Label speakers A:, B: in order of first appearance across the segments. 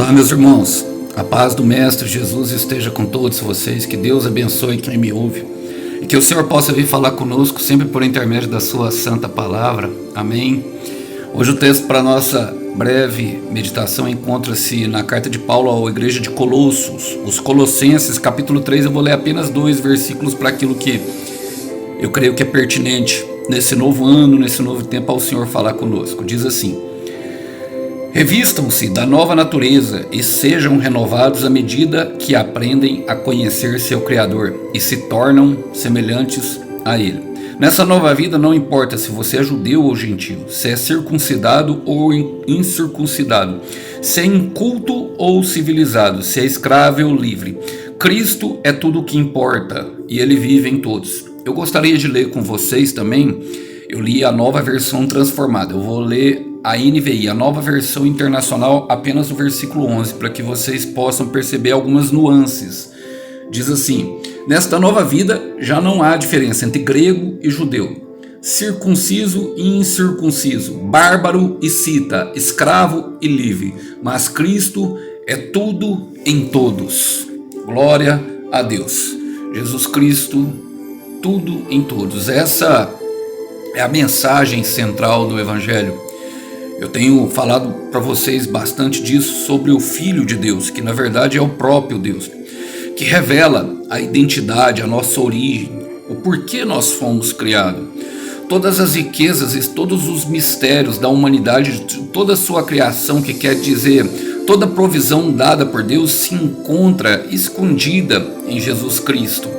A: Olá, meus irmãos. A paz do Mestre Jesus esteja com todos vocês. Que Deus abençoe quem me ouve. E que o Senhor possa vir falar conosco sempre por intermédio da sua santa palavra. Amém. Hoje o texto para nossa breve meditação encontra-se na carta de Paulo à igreja de Colossos, os Colossenses, capítulo 3. Eu vou ler apenas 2 versículos para aquilo que eu creio que é pertinente nesse novo ano, nesse novo tempo, ao Senhor falar conosco. Diz assim: revistam-se da nova natureza e sejam renovados à medida que aprendem a conhecer seu Criador e se tornam semelhantes a Ele. Nessa nova vida não importa se você é judeu ou gentio, se é circuncidado ou incircuncidado, se é inculto ou civilizado, se é escravo ou livre. Cristo é tudo o que importa e Ele vive em todos. Eu gostaria de ler com vocês também. Eu li a nova versão transformada. Eu vou ler a NVI, a nova versão internacional, apenas o versículo 11, para que vocês possam perceber algumas nuances. Diz assim: nesta nova vida já não há diferença entre grego e judeu, circunciso e incircunciso, bárbaro e cita, escravo e livre, mas Cristo é tudo em todos. Glória a Deus. Jesus Cristo, tudo em todos. Essa é a mensagem central do Evangelho. Eu tenho falado para vocês bastante disso, sobre o Filho de Deus, que na verdade é o próprio Deus, que revela a identidade, a nossa origem, o porquê nós fomos criados. Todas as riquezas e todos os mistérios da humanidade, toda a sua criação, que quer dizer toda a provisão dada por Deus, se encontra escondida em Jesus Cristo.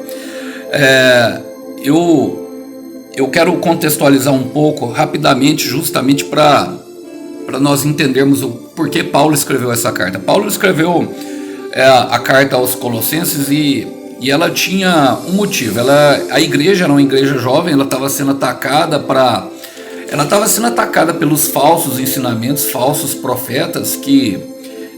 A: Eu quero contextualizar um pouco rapidamente, justamente para nós entendermos o porquê Paulo escreveu essa carta. Paulo escreveu a carta aos Colossenses e ela tinha um motivo. A igreja era uma igreja jovem, ela estava sendo atacada pelos falsos ensinamentos, falsos profetas que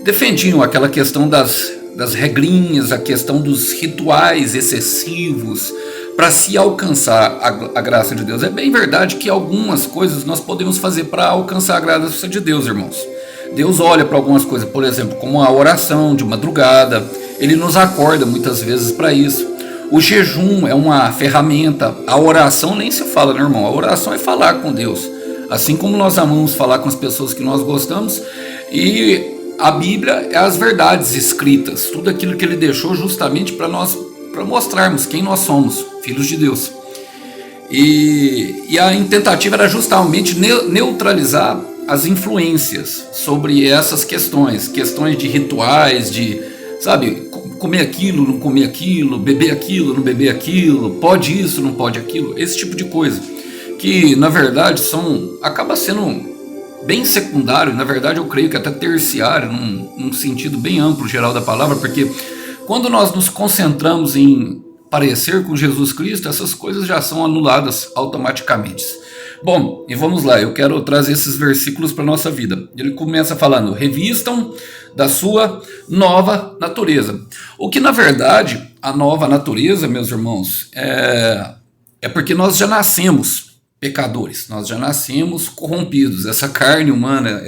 A: defendiam aquela questão das regrinhas, a questão dos rituais excessivos para se alcançar a graça de Deus. É bem verdade que algumas coisas nós podemos fazer para alcançar a graça de Deus, irmãos. Deus olha para algumas coisas, por exemplo, como a oração de madrugada. Ele nos acorda muitas vezes para isso. O jejum é uma ferramenta. A oração nem se fala, né, irmão? A oração é falar com Deus. Assim como nós amamos falar com as pessoas que nós gostamos. E a Bíblia é as verdades escritas. Tudo aquilo que Ele deixou justamente para mostrarmos quem nós somos, filhos de Deus. E a tentativa era justamente neutralizar as influências sobre essas questões de rituais, de, sabe, comer aquilo, não comer aquilo, beber aquilo, não beber aquilo, pode isso, não pode aquilo, esse tipo de coisa, que na verdade acaba sendo bem secundário, na verdade eu creio que até terciário, num sentido bem amplo, geral da palavra, porque quando nós nos concentramos em parecer com Jesus Cristo, essas coisas já são anuladas automaticamente. Bom, e vamos lá, eu quero trazer esses versículos para a nossa vida. Ele começa falando: revistam da sua nova natureza. O que na verdade, a nova natureza, meus irmãos, é porque nós já nascemos pecadores, nós já nascemos corrompidos. Essa carne humana,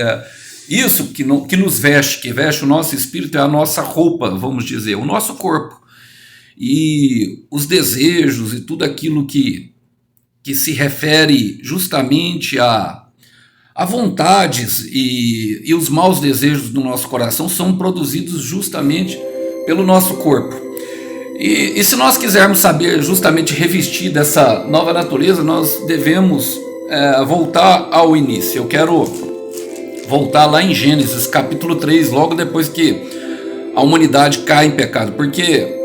A: isso que nos veste, que veste o nosso espírito, é a nossa roupa, vamos dizer, o nosso corpo. E os desejos e tudo aquilo que se refere justamente a vontades e os maus desejos do nosso coração são produzidos justamente pelo nosso corpo. E se nós quisermos saber justamente revestir dessa nova natureza, nós devemos voltar ao início. Eu quero voltar lá em Gênesis capítulo 3, logo depois que a humanidade cai em pecado, porque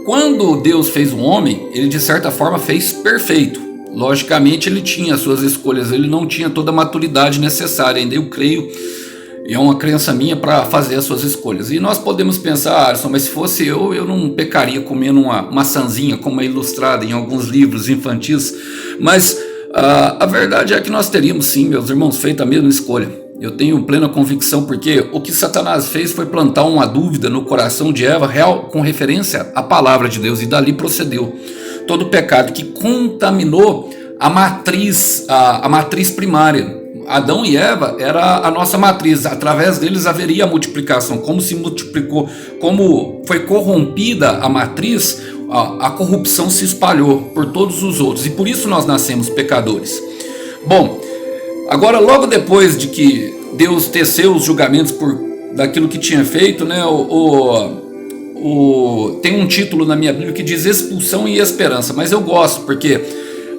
A: quando Deus fez o homem, ele de certa forma fez perfeito. Logicamente ele tinha as suas escolhas, ele não tinha toda a maturidade necessária ainda, eu creio, e é uma crença minha, para fazer as suas escolhas. E nós podemos pensar: Alisson, mas se fosse eu não pecaria comendo uma maçãzinha, como é ilustrada em alguns livros infantis. Mas a verdade é que nós teríamos sim, meus irmãos, feito a mesma escolha. Eu tenho plena convicção, porque o que Satanás fez foi plantar uma dúvida no coração de Eva, real, com referência à palavra de Deus, e dali procedeu todo o pecado que contaminou a matriz primária. Adão e Eva era a nossa matriz, através deles haveria a multiplicação. Como se multiplicou, como foi corrompida a matriz, a corrupção se espalhou por todos os outros, e por isso nós nascemos pecadores. Bom, agora logo depois de que Deus teceu os julgamentos daquilo que tinha feito, né, tem um título na minha Bíblia que diz expulsão e esperança, mas eu gosto porque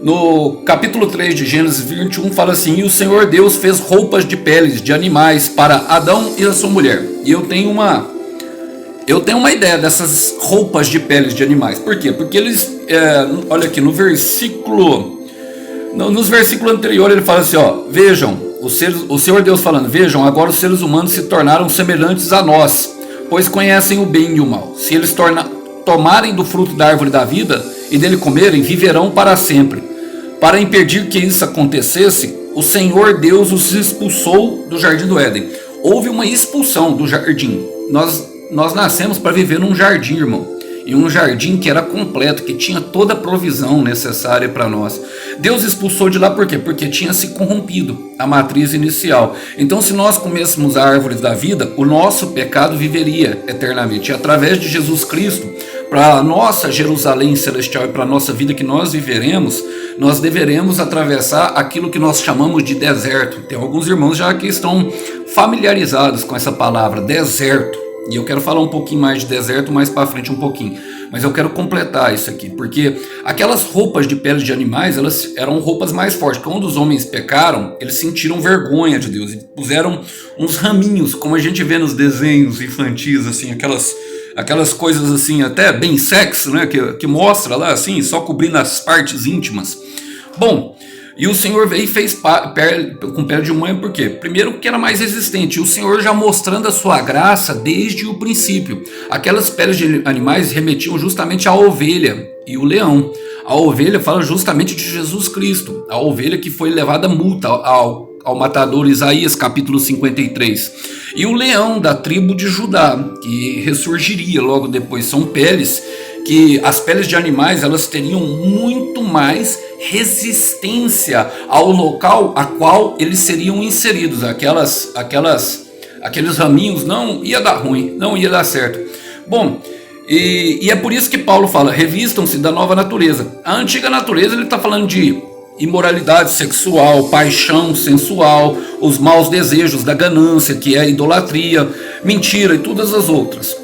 A: no capítulo 3 de Gênesis 21 fala assim: e o Senhor Deus fez roupas de peles de animais para Adão e a sua mulher. E eu tenho uma ideia dessas roupas de peles de animais. Por quê? Porque eles, olha aqui, nos versículos anteriores ele fala assim, ó, vejam, o Senhor Deus falando, vejam, agora os seres humanos se tornaram semelhantes a nós, pois conhecem o bem e o mal. Se eles tomarem do fruto da árvore da vida e dele comerem, viverão para sempre. Para impedir que isso acontecesse, o Senhor Deus os expulsou do jardim do Éden. Houve uma expulsão do jardim. Nós nascemos para viver num jardim, irmão. E um jardim que era completo, que tinha toda a provisão necessária para nós. Deus expulsou de lá por quê? Porque tinha se corrompido a matriz inicial. Então, se nós comêssemos a árvore da vida, o nosso pecado viveria eternamente. E através de Jesus Cristo, para a nossa Jerusalém celestial e para a nossa vida que nós viveremos, nós deveremos atravessar aquilo que nós chamamos de deserto. Tem alguns irmãos já que estão familiarizados com essa palavra, deserto. E eu quero falar um pouquinho mais de deserto mais para frente um pouquinho. Mas eu quero completar isso aqui, porque aquelas roupas de peles de animais, elas eram roupas mais fortes. Quando os homens pecaram, eles sentiram vergonha de Deus e puseram uns raminhos, como a gente vê nos desenhos infantis, assim, aquelas coisas assim, até bem sexy, né, que mostra lá assim, só cobrindo as partes íntimas. Bom, e o Senhor veio e fez com pele de humano, por quê? Primeiro porque era mais resistente, e o Senhor já mostrando a sua graça desde o princípio. Aquelas peles de animais remetiam justamente à ovelha e o leão. A ovelha fala justamente de Jesus Cristo, a ovelha que foi levada multa ao matador, Isaías capítulo 53. E o leão da tribo de Judá, que ressurgiria logo depois. São peles que as peles de animais elas teriam muito mais resistência ao local a qual eles seriam inseridos. Aqueles raminhos não ia dar ruim, não ia dar certo. Bom, e é por isso que Paulo fala, revistam-se da nova natureza. A antiga natureza ele está falando de imoralidade sexual, paixão sensual, os maus desejos da ganância, que é a idolatria, mentira e todas as outras.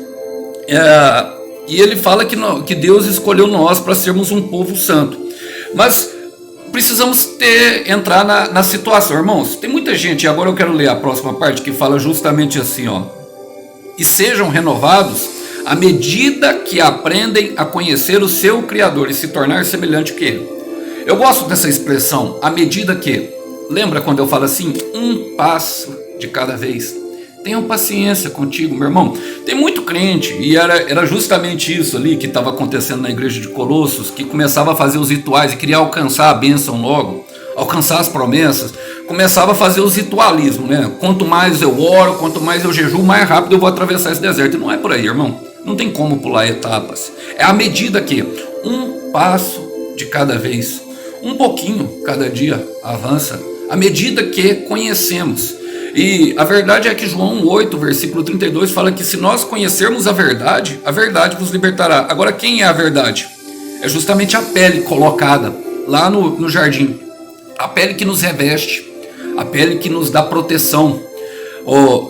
A: E ele fala que Deus escolheu nós para sermos um povo santo. Mas precisamos entrar na situação, irmãos. Tem muita gente, e agora eu quero ler a próxima parte, que fala justamente assim, ó. E sejam renovados à medida que aprendem a conhecer o seu Criador e se tornar semelhante que Ele. Eu gosto dessa expressão, à medida que. Lembra quando eu falo assim? Um passo de cada vez. Tenham paciência contigo, meu irmão. Tem muito crente, e era justamente isso ali que estava acontecendo na igreja de Colossos, que começava a fazer os rituais e queria alcançar a bênção logo, alcançar as promessas, começava a fazer os ritualismos, né? Quanto mais eu oro, quanto mais eu jejuo, mais rápido eu vou atravessar esse deserto. E não é por aí, irmão. Não tem como pular etapas. É à medida que um passo de cada vez, um pouquinho cada dia avança, à medida que conhecemos. E a verdade é que João 8, versículo 32 fala que se nós conhecermos a verdade vos libertará. Agora, quem é a verdade? É justamente a pele colocada lá no jardim. A pele que nos reveste, a pele que nos dá proteção.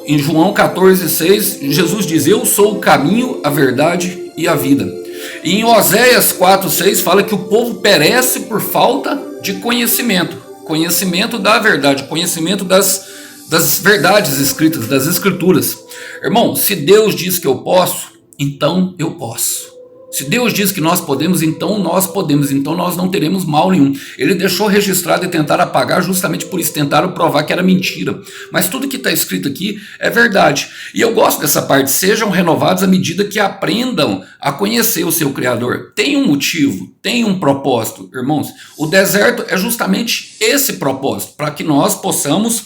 A: Em João 14, 6, Jesus diz, eu sou o caminho, a verdade e a vida. E em Oséias 4, 6 fala que o povo perece por falta de conhecimento. Conhecimento da verdade, conhecimento das verdades escritas, das escrituras. Irmão, se Deus diz que eu posso, então eu posso. Se Deus diz que nós podemos, então nós podemos, então nós não teremos mal nenhum. Ele deixou registrado e tentaram apagar justamente por isso, tentaram provar que era mentira. Mas tudo que está escrito aqui é verdade. E eu gosto dessa parte, sejam renovados à medida que aprendam a conhecer o seu Criador. Tem um motivo, tem um propósito, irmãos. O deserto é justamente esse propósito, para que nós possamos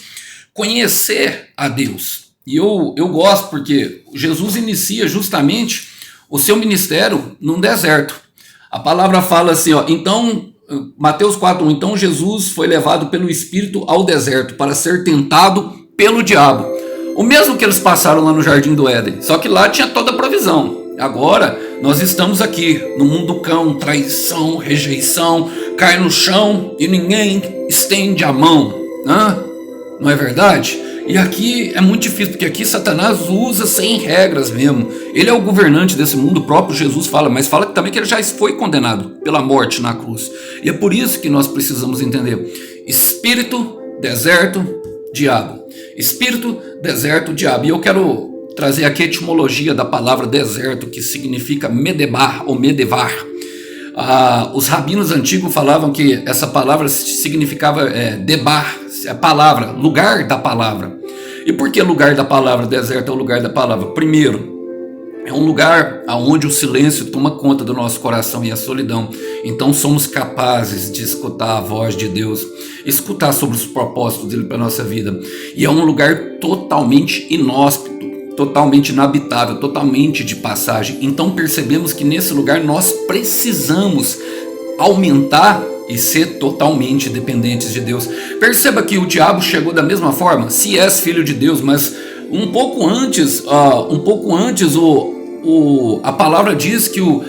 A: conhecer a Deus. E eu gosto porque Jesus inicia justamente o seu ministério num deserto. A palavra fala assim, ó, então Mateus 4:1, então Jesus foi levado pelo Espírito ao deserto para ser tentado pelo diabo. O mesmo que eles passaram lá no Jardim do Éden, só que lá tinha toda a provisão. Agora nós estamos aqui no mundo cão, traição, rejeição, cai no chão e ninguém estende a mão, né? Não é verdade? E aqui é muito difícil, porque aqui Satanás usa sem regras mesmo. Ele é o governante desse mundo, o próprio Jesus fala, mas fala também que ele já foi condenado pela morte na cruz. E é por isso que nós precisamos entender: espírito, deserto, diabo. Espírito, deserto, diabo. E eu quero trazer aqui a etimologia da palavra deserto, que significa medebar ou medevar. Os rabinos antigos falavam que essa palavra significava debar, a palavra, lugar da palavra. E por que lugar da palavra? Deserto é o lugar da palavra. Primeiro, é um lugar onde o silêncio toma conta do nosso coração e a solidão. Então somos capazes de escutar a voz de Deus, escutar sobre os propósitos dele para a nossa vida. E é um lugar totalmente inóspito, totalmente inabitável, totalmente de passagem. Então percebemos que nesse lugar nós precisamos aumentar e ser totalmente dependentes de Deus. Perceba que o diabo chegou da mesma forma, se és filho de Deus, mas um pouco antes a palavra diz que o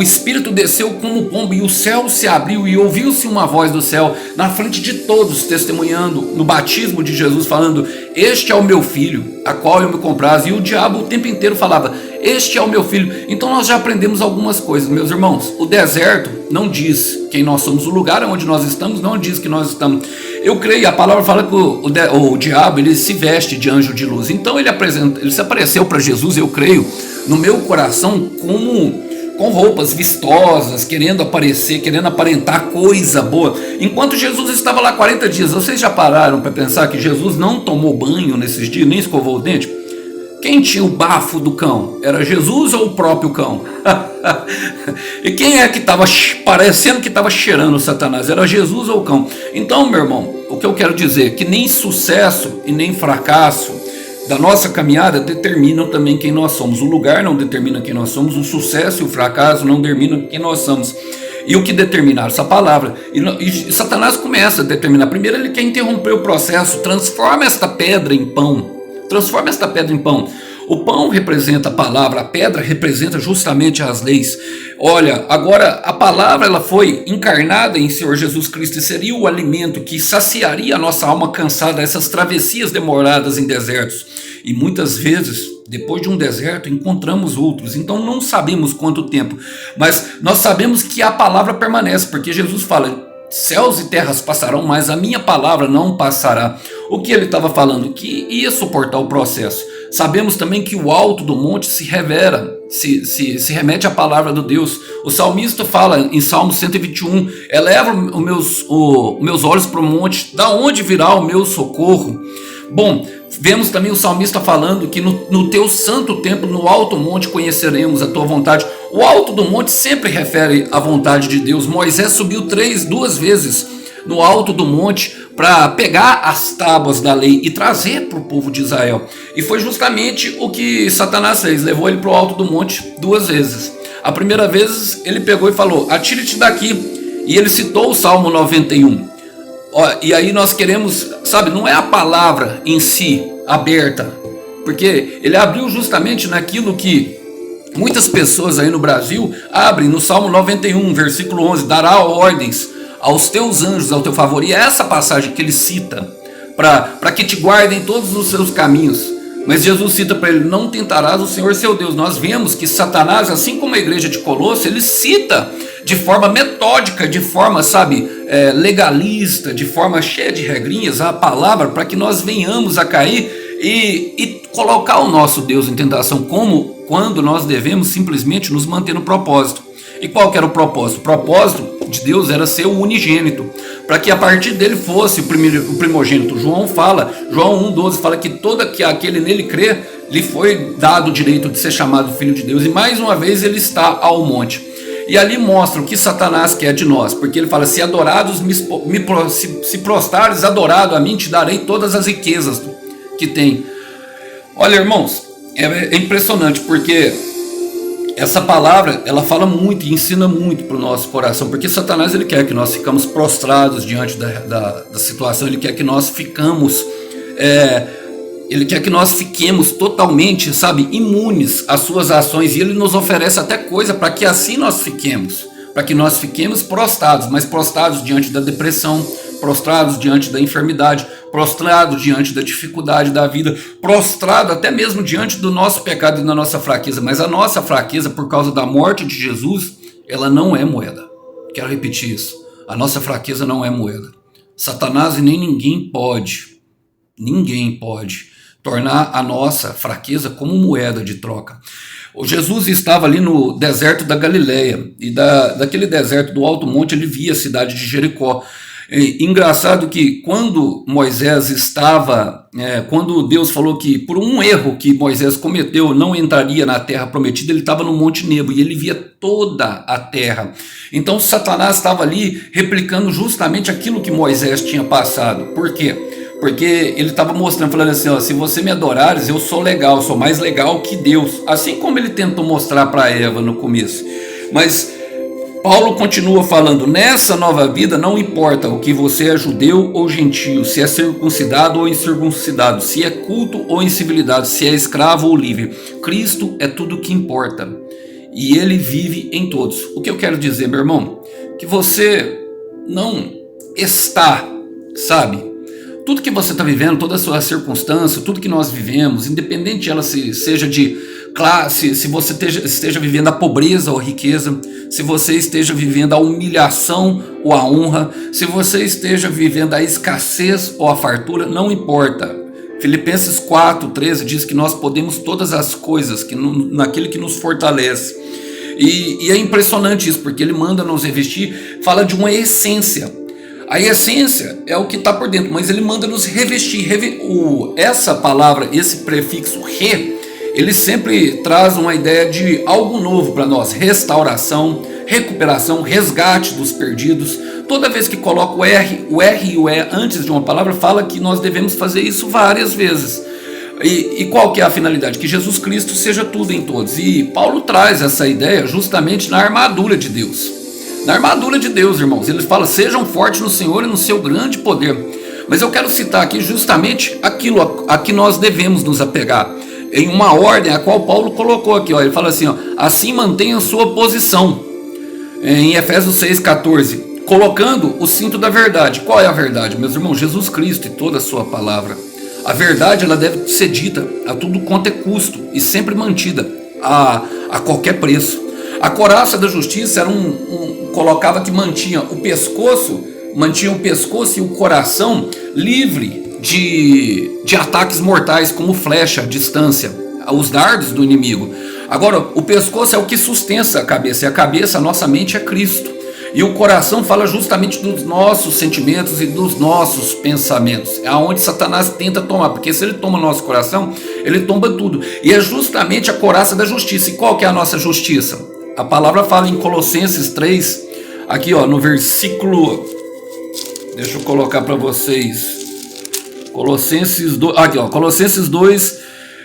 A: Espírito desceu como pombo e o céu se abriu e ouviu-se uma voz do céu na frente de todos, testemunhando no batismo de Jesus, falando: este é o meu filho, a qual eu me comprazo. E o diabo o tempo inteiro falava: este é o meu filho. Então nós já aprendemos algumas coisas, meus irmãos. O deserto não diz quem nós somos, o lugar onde nós estamos não diz que nós estamos. Eu creio, a palavra fala que o diabo ele se veste de anjo de luz. Então ele se apareceu para Jesus, eu creio, no meu coração com roupas vistosas, querendo aparecer, querendo aparentar coisa boa. Enquanto Jesus estava lá 40 dias, vocês já pararam para pensar que Jesus não tomou banho nesses dias, nem escovou o dente? Quem tinha o bafo do cão? Era Jesus ou o próprio cão? E quem é que estava parecendo que estava cheirando Satanás? Era Jesus ou o cão? Então, meu irmão, o que eu quero dizer é que nem sucesso e nem fracasso da nossa caminhada determinam também quem nós somos. O lugar não determina quem nós somos, o sucesso e o fracasso não determinam quem nós somos. E o que determinar? Essa palavra. E Satanás começa a determinar. Primeiro ele quer interromper o processo, transforma esta pedra em pão. Transforma esta pedra em pão. O pão representa a palavra, a pedra representa justamente as leis. Olha, agora a palavra ela foi encarnada em Senhor Jesus Cristo e seria o alimento que saciaria a nossa alma cansada, essas travessias demoradas em desertos. E muitas vezes, depois de um deserto, encontramos outros. Então não sabemos quanto tempo, mas nós sabemos que a palavra permanece, porque Jesus fala: céus e terras passarão, mas a minha palavra não passará. O que ele estava falando? Que ia suportar o processo. Sabemos também que o alto do monte se revela, se remete à palavra de Deus. O salmista fala em Salmo 121, eleva os meus olhos para o monte, da onde virá o meu socorro? Bom, vemos também o salmista falando que no teu santo templo, no alto monte, conheceremos a tua vontade. O alto do monte sempre refere à vontade de Deus. Moisés subiu duas vezes no alto do monte para pegar as tábuas da lei e trazer para o povo de Israel. E foi justamente o que Satanás fez, levou ele para o alto do monte 2 vezes. A primeira vez ele pegou e falou: atire-te daqui. E ele citou o Salmo 91. E aí nós queremos, sabe, não é a palavra em si aberta, porque ele abriu justamente naquilo que muitas pessoas aí no Brasil abrem no Salmo 91, versículo 11, dará ordens aos teus anjos ao teu favor. E é essa passagem que ele cita, para que te guardem todos os seus caminhos. Mas Jesus cita para ele: não tentarás o Senhor seu Deus. Nós vemos que Satanás, assim como a igreja de Colosso, ele cita de forma metódica, de forma, legalista, de forma cheia de regrinhas, a palavra, para que nós venhamos a cair e colocar o nosso Deus em tentação, como quando nós devemos simplesmente nos manter no propósito. E qual que era o propósito? O propósito de Deus era ser o unigênito, para que a partir dele fosse o primogênito. João 1,12 fala que todo aquele nele crê, lhe foi dado o direito de ser chamado filho de Deus. E mais uma vez ele está ao monte. E ali mostra o que Satanás quer de nós, porque ele fala: se adorados se prostrares adorado a mim, te darei todas as riquezas que tem. Olha, irmãos, é impressionante, porque essa palavra, ela fala muito e ensina muito para o nosso coração, porque Satanás, ele quer que nós ficamos prostrados diante da situação, ele quer que nós ficamos, ele quer que nós fiquemos totalmente, sabe, imunes às suas ações, e ele nos oferece até coisa para que assim nós fiquemos, para que nós fiquemos prostrados, mas prostrados diante da depressão, prostrados diante da enfermidade, prostrado diante da dificuldade da vida, prostrado até mesmo diante do nosso pecado e da nossa fraqueza. Mas a nossa fraqueza, por causa da morte de Jesus, ela não é moeda. Quero repetir isso. A nossa fraqueza não é moeda. Satanás e nem ninguém pode tornar a nossa fraqueza como moeda de troca. O Jesus estava ali no deserto da Galileia, e daquele deserto do Alto Monte ele via a cidade de Jericó. Engraçado que quando Moisés estava, quando Deus falou que por um erro que Moisés cometeu não entraria na terra prometida, ele estava no Monte Nebo e ele via toda a terra. Então Satanás estava ali replicando justamente aquilo que Moisés tinha passado. Por quê? Porque ele estava mostrando, falando assim, ó, se você me adorares, eu sou legal, eu sou mais legal que Deus. Assim como ele tentou mostrar para Eva no começo. Mas Paulo continua falando, nessa nova vida não importa o que você é judeu ou gentio, se é circuncidado ou incircuncidado, se é culto ou incivilidade, se é escravo ou livre. Cristo é tudo o que importa e ele vive em todos. O que eu quero dizer, meu irmão? Que você não está, sabe? Tudo que você está vivendo, toda a sua circunstância, tudo que nós vivemos, independente ela seja de classe, se você esteja vivendo a pobreza ou a riqueza, se você esteja vivendo a humilhação ou a honra, se você esteja vivendo a escassez ou a fartura, não importa. Filipenses 4:13 diz que nós podemos todas as coisas naquele que nos fortalece. E é impressionante isso, porque ele manda nos revestir, fala de uma essência. A essência é o que está por dentro, mas ele manda nos revestir. Essa palavra, esse prefixo re, ele sempre traz uma ideia de algo novo para nós. Restauração, recuperação, resgate dos perdidos. Toda vez que coloca o R e o E antes de uma palavra, fala que nós devemos fazer isso várias vezes. E qual que é a finalidade? Que Jesus Cristo seja tudo em todos. E Paulo traz essa ideia justamente na armadura de Deus. Na armadura de Deus, irmãos, ele fala, sejam fortes no Senhor e no seu grande poder. Mas eu quero citar aqui justamente aquilo a que nós devemos nos apegar, em uma ordem a qual Paulo colocou aqui, ó, ele fala assim, ó, assim mantenha sua posição, em Efésios 6,14, colocando o cinto da verdade. Qual é a verdade, meus irmãos? Jesus Cristo e toda a sua palavra. A verdade, ela deve ser dita a tudo quanto é custo e sempre mantida a qualquer preço. A couraça da justiça era colocava que mantinha o pescoço e o coração livre de ataques mortais, como flecha à distância, os dardos do inimigo. Agora, o pescoço é o que sustenta a cabeça, e a cabeça, a nossa mente é Cristo. E o coração fala justamente dos nossos sentimentos e dos nossos pensamentos. É onde Satanás tenta tomar, porque se ele toma nosso coração, ele tomba tudo. E é justamente a couraça da justiça. E qual que é a nossa justiça? A palavra fala em Colossenses 3, aqui ó, no versículo, deixa eu colocar para vocês, Colossenses 2,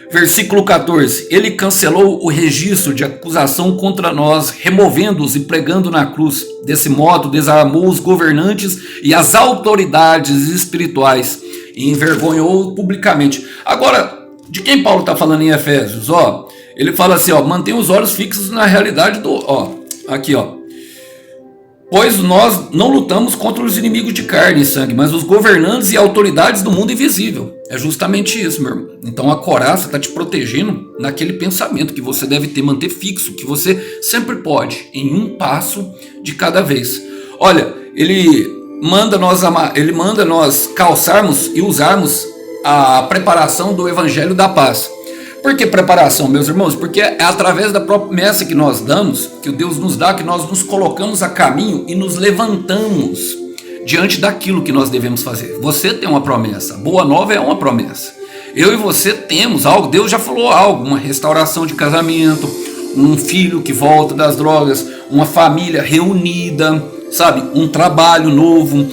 A: versículo 14, ele cancelou o registro de acusação contra nós, removendo-os e pregando na cruz. Desse modo desarmou os governantes e as autoridades espirituais e envergonhou publicamente. Agora, de quem Paulo está falando em Efésios? Ó, ele fala assim, ó, mantenha os olhos fixos na realidade aqui, ó. Pois nós não lutamos contra os inimigos de carne e sangue, mas os governantes e autoridades do mundo invisível. É justamente isso, meu irmão. Então a couraça está te protegendo naquele pensamento que você deve manter fixo, que você sempre pode, em um passo de cada vez. Olha, ele manda nós calçarmos e usarmos a preparação do Evangelho da Paz. Por que preparação, meus irmãos? Porque é através da promessa que nós damos, que o Deus nos dá, que nós nos colocamos a caminho e nos levantamos diante daquilo que nós devemos fazer. Você tem uma promessa, a boa nova é uma promessa. Eu e você temos algo, Deus já falou algo, uma restauração de casamento, um filho que volta das drogas, uma família reunida, sabe, um trabalho novo,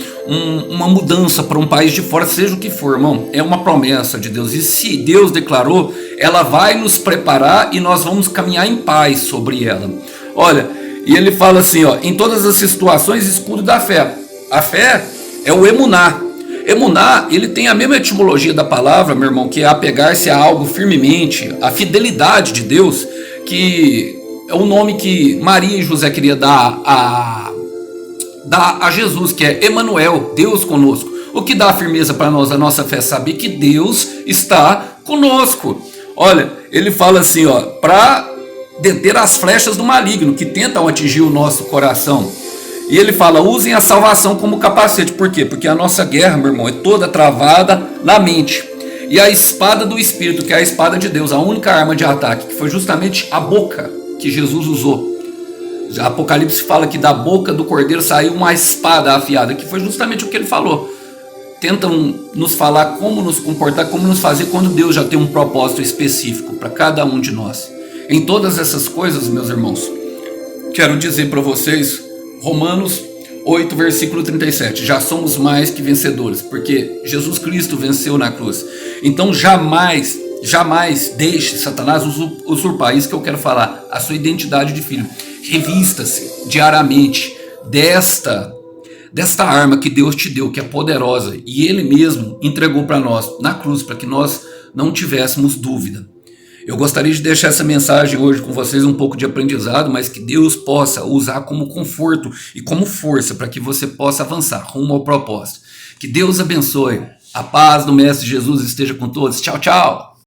A: uma mudança para um país de fora, seja o que for, irmão, é uma promessa de Deus. E se Deus declarou, ela vai nos preparar e nós vamos caminhar em paz sobre ela. Olha, e ele fala assim, ó, em todas as situações, escudo da fé. A fé é o emuná. Emuná, ele tem a mesma etimologia da palavra, meu irmão, que é apegar-se a algo firmemente, a fidelidade de Deus, que é o nome que Maria e José queria dar a Jesus, que é Emanuel, Deus conosco. O que dá firmeza para nós, a nossa fé, saber que Deus está conosco. Olha, ele fala assim, ó, para deter as flechas do maligno que tentam atingir o nosso coração. E ele fala, usem a salvação como capacete. Por quê? Porque a nossa guerra, meu irmão, é toda travada na mente. E a espada do Espírito, que é a espada de Deus, a única arma de ataque, que foi justamente a boca que Jesus usou. Apocalipse fala que da boca do cordeiro saiu uma espada afiada, que foi justamente o que ele falou. Tentam nos falar como nos comportar, como nos fazer, quando Deus já tem um propósito específico para cada um de nós. Em todas essas coisas, meus irmãos, quero dizer para vocês, Romanos 8, versículo 37, já somos mais que vencedores, porque Jesus Cristo venceu na cruz. Então jamais deixe Satanás usurpar, isso que eu quero falar, a sua identidade de filho. Revista-se diariamente desta arma que Deus te deu, que é poderosa, e Ele mesmo entregou para nós na cruz, para que nós não tivéssemos dúvida. Eu gostaria de deixar essa mensagem hoje com vocês, um pouco de aprendizado, mas que Deus possa usar como conforto e como força para que você possa avançar rumo ao propósito. Que Deus abençoe. A paz do Mestre Jesus esteja com todos. Tchau, tchau.